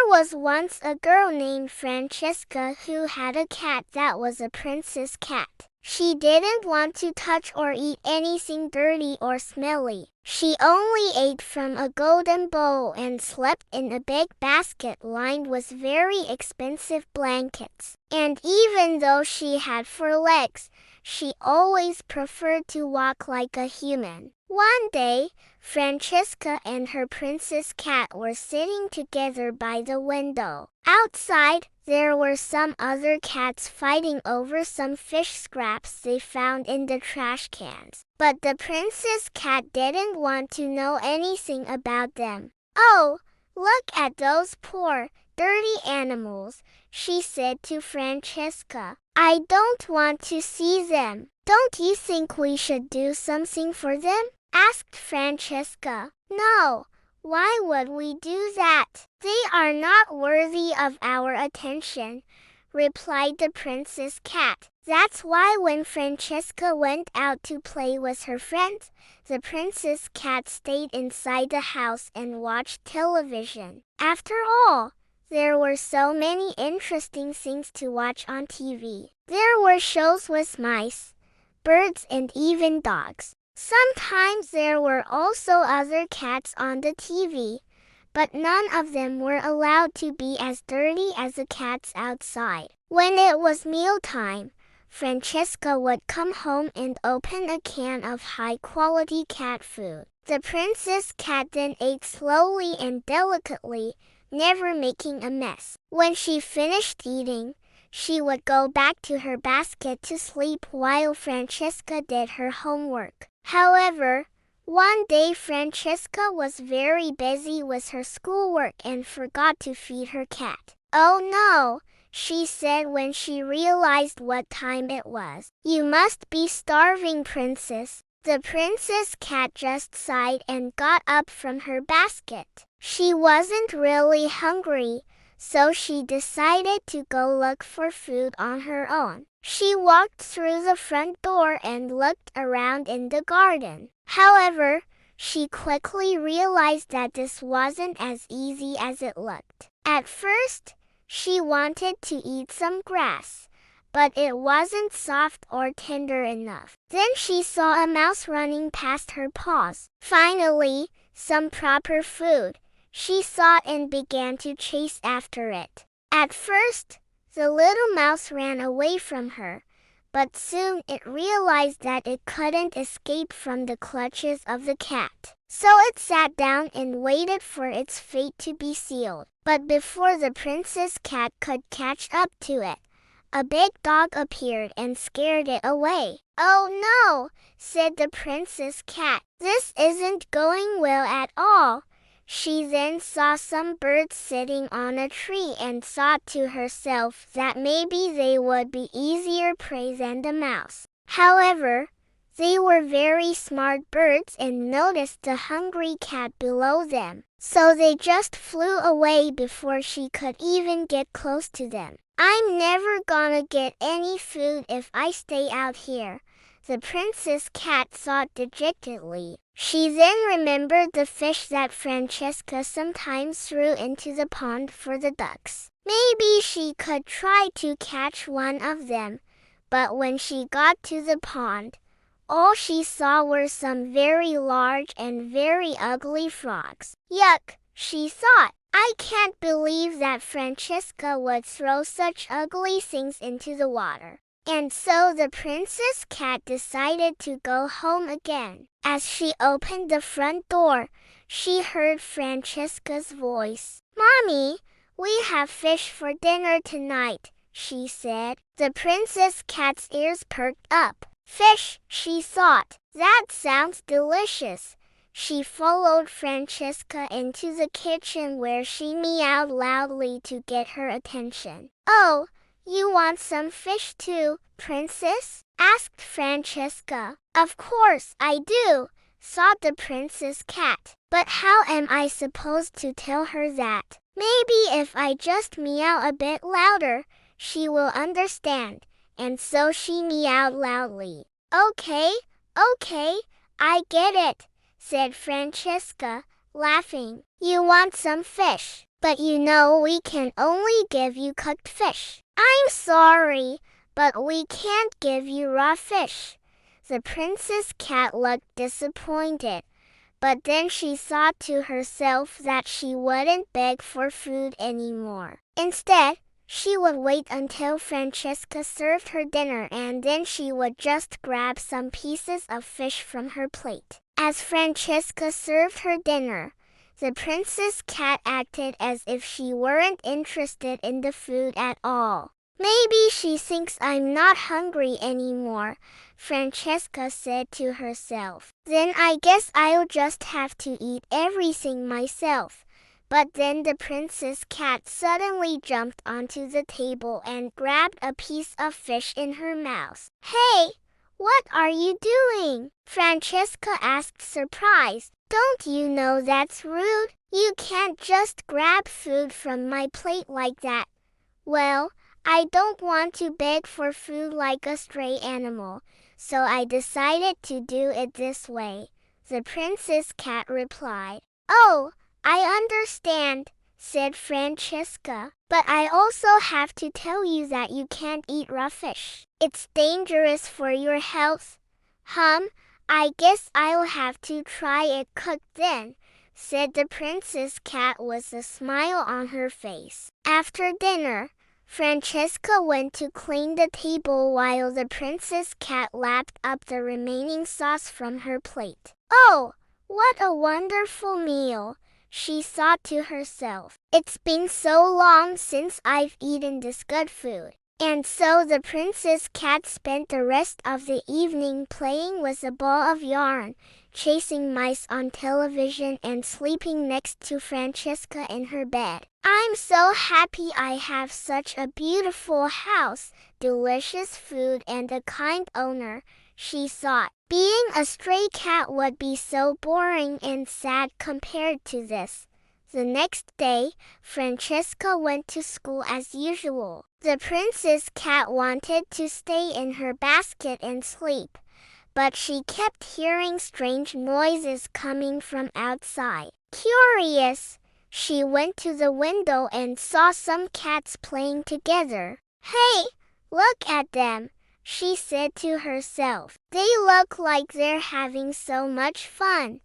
was once a girl named Francesca who had a cat that was a princess cat. She didn't want to touch or eat anything dirty or smelly. She only ate from a golden bowl and slept in a big basket lined with very expensive blankets. And even though she had 4 legs, she always preferred to walk like a human. One day, Francesca and her princess cat were sitting together by the window. Outside, there were some other cats fighting over some fish scraps they found in the trash cans. But the princess cat didn't want to know anything about them. "Oh, look at those poor, dirty animals," she said to Francesca. "I don't want to see them." "Don't you think we should do something for them?" asked Francesca. "No. Why would we do that? They are not worthy of our attention," replied the princess cat. That's why when Francesca went out to play with her friends, the princess cat stayed inside the house and watched television. After all, there were so many interesting things to watch on TV. There were shows with mice, birds, and even dogs. Sometimes there were also other cats on the TV, but none of them were allowed to be as dirty as the cats outside. When it was mealtime, Francesca would come home and open a can of high-quality cat food. The princess cat then ate slowly and delicately, never making a mess. When she finished eating, she would go back to her basket to sleep while Francesca did her homework. However, one day Francesca was very busy with her schoolwork and forgot to feed her cat. "Oh no," she said when she realized what time it was. "You must be starving, princess." The princess cat just sighed and got up from her basket. She wasn't really hungry, so she decided to go look for food on her own. She walked through the front door and looked around in the garden. However, she quickly realized that this wasn't as easy as it looked. At first, she wanted to eat some grass, but it wasn't soft or tender enough. Then she saw a mouse running past her paws. Finally, some proper food. She saw it and began to chase after it. At first, the little mouse ran away from her, but soon it realized that it couldn't escape from the clutches of the cat. So it sat down and waited for its fate to be sealed. But before the princess cat could catch up to it, a big dog appeared and scared it away. "Oh no," said the princess cat. "This isn't going well at all." She then saw some birds sitting on a tree and thought to herself that maybe they would be easier prey than the mouse. However, they were very smart birds and noticed the hungry cat below them, so they just flew away before she could even get close to them. "I'm never gonna get any food if I stay out here," the princess cat thought dejectedly. She then remembered the fish that Francesca sometimes threw into the pond for the ducks. Maybe she could try to catch one of them, but when she got to the pond, all she saw were some very large and very ugly frogs. "Yuck," she thought. "I can't believe that Francesca would throw such ugly things into the water." And so the princess cat decided to go home again. As she opened the front door, she heard Francesca's voice. "Mommy, we have fish for dinner tonight," she said. The princess cat's ears perked up. "Fish," she thought. "That sounds delicious." She followed Francesca into the kitchen where she meowed loudly to get her attention. "Oh, you want some fish too, princess?" asked Francesca. "Of course I do," thought the princess cat. "But how am I supposed to tell her that? Maybe if I just meow a bit louder, she will understand." And so she meowed loudly. Okay, I get it," said Francesca, laughing. "You want some fish. But you know we can only give you cooked fish. I'm sorry, but we can't give you raw fish. The princess cat looked disappointed, but then she thought to herself that she wouldn't beg for food anymore. Instead, she would wait until Francesca served her dinner and then she would just grab some pieces of fish from her plate. As Francesca served her dinner, the princess cat acted as if she weren't interested in the food at all. Maybe she thinks I'm not hungry anymore, Francesca said to herself. Then I guess I'll just have to eat everything myself. But then the princess cat suddenly jumped onto the table and grabbed a piece of fish in her mouth. Hey, what are you doing? Francesca asked, surprised. Don't you know that's rude? You can't just grab food from my plate like that. Well, I don't want to beg for food like a stray animal, so I decided to do it this way, the princess cat replied. Oh, I understand, said Francesca, but I also have to tell you that you can't eat raw fish. It's dangerous for your health. I guess I'll have to try it cooked then, said the princess cat with a smile on her face. After dinner, Francesca went to clean the table while the princess cat lapped up the remaining sauce from her plate. Oh, what a wonderful meal, she thought to herself. It's been so long since I've eaten this good food. And so the princess cat spent the rest of the evening playing with a ball of yarn, chasing mice on television and sleeping next to Francesca in her bed. I'm so happy I have such a beautiful house, delicious food and a kind owner, she thought. Being a stray cat would be so boring and sad compared to this. The next day, Francesca went to school as usual. The princess cat wanted to stay in her basket and sleep, but she kept hearing strange noises coming from outside. Curious, she went to the window and saw some cats playing together. Hey, look at them, she said to herself. They look like they're having so much fun.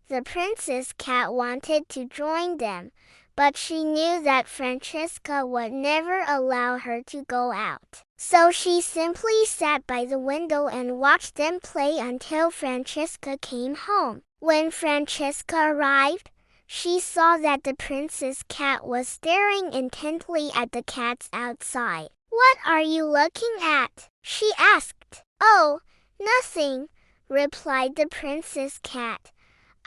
The princess cat wanted to join them, but she knew that Francesca would never allow her to go out. So she simply sat by the window and watched them play until Francesca came home. When Francesca arrived, she saw that the princess cat was staring intently at the cats outside. What are you looking at? She asked. Oh, nothing, replied the princess cat.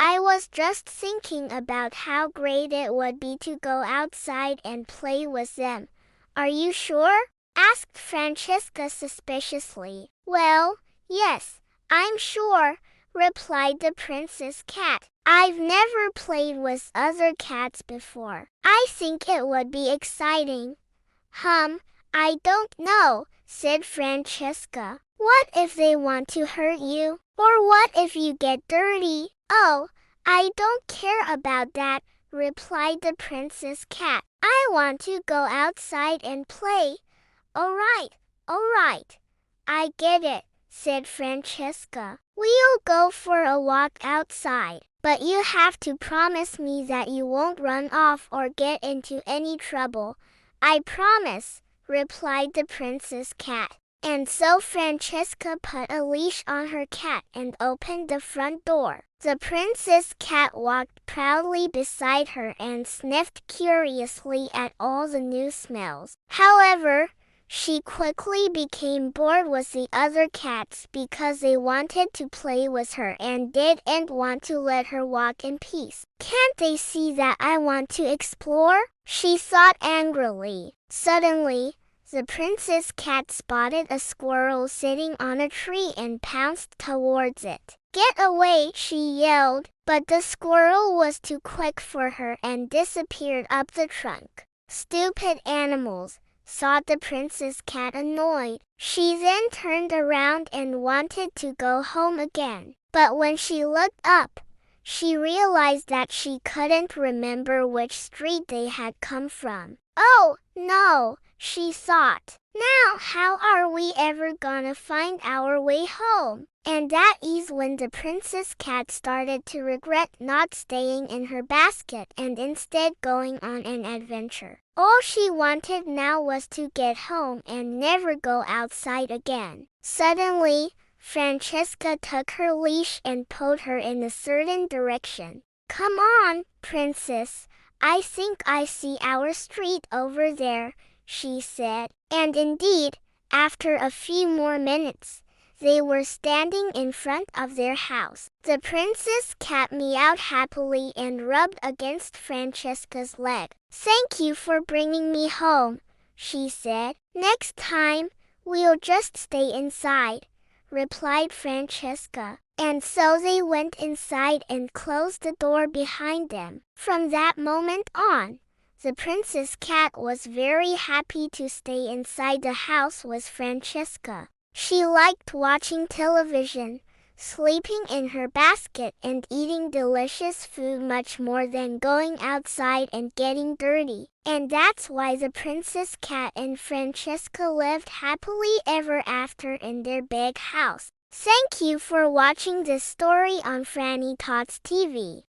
I was just thinking about how great it would be to go outside and play with them. Are you sure? Asked Francesca suspiciously. Well, yes, I'm sure, replied the princess cat. I've never played with other cats before. I think it would be exciting. I don't know, said Francesca. What if they want to hurt you? Or what if you get dirty? Oh, I don't care about that, replied the princess cat. I want to go outside and play. All right. I get it, said Francesca. We'll go for a walk outside, but you have to promise me that you won't run off or get into any trouble. I promise, replied the princess cat. And so Francesca put a leash on her cat and opened the front door. The princess cat walked proudly beside her and sniffed curiously at all the new smells. However, she quickly became bored with the other cats because they wanted to play with her and didn't want to let her walk in peace. Can't they see that I want to explore? She thought angrily. Suddenly, the princess cat spotted a squirrel sitting on a tree and pounced towards it. Get away, she yelled, but the squirrel was too quick for her and disappeared up the trunk. Stupid animals, thought the princess cat annoyed. She then turned around and wanted to go home again. But when she looked up, she realized that she couldn't remember which street they had come from. Oh, no, she thought. Now how are we ever gonna find our way home? And that is when the princess cat started to regret not staying in her basket and instead going on an adventure. All she wanted now was to get home and never go outside again. Suddenly, Francesca took her leash and pulled her in a certain direction. Come on, princess. I think I see our street over there, she said. And indeed, after a few more minutes, they were standing in front of their house. The princess cat meowed happily and rubbed against Francesca's leg. Thank you for bringing me home, she said. Next time, we'll just stay inside, replied Francesca. And so they went inside and closed the door behind them. From that moment on, the princess cat was very happy to stay inside the house with Francesca. She liked watching television, sleeping in her basket and eating delicious food much more than going outside and getting dirty. And that's why the princess cat and Francesca lived happily ever after in their big house. Thank you for watching this story on Franny Tots TV.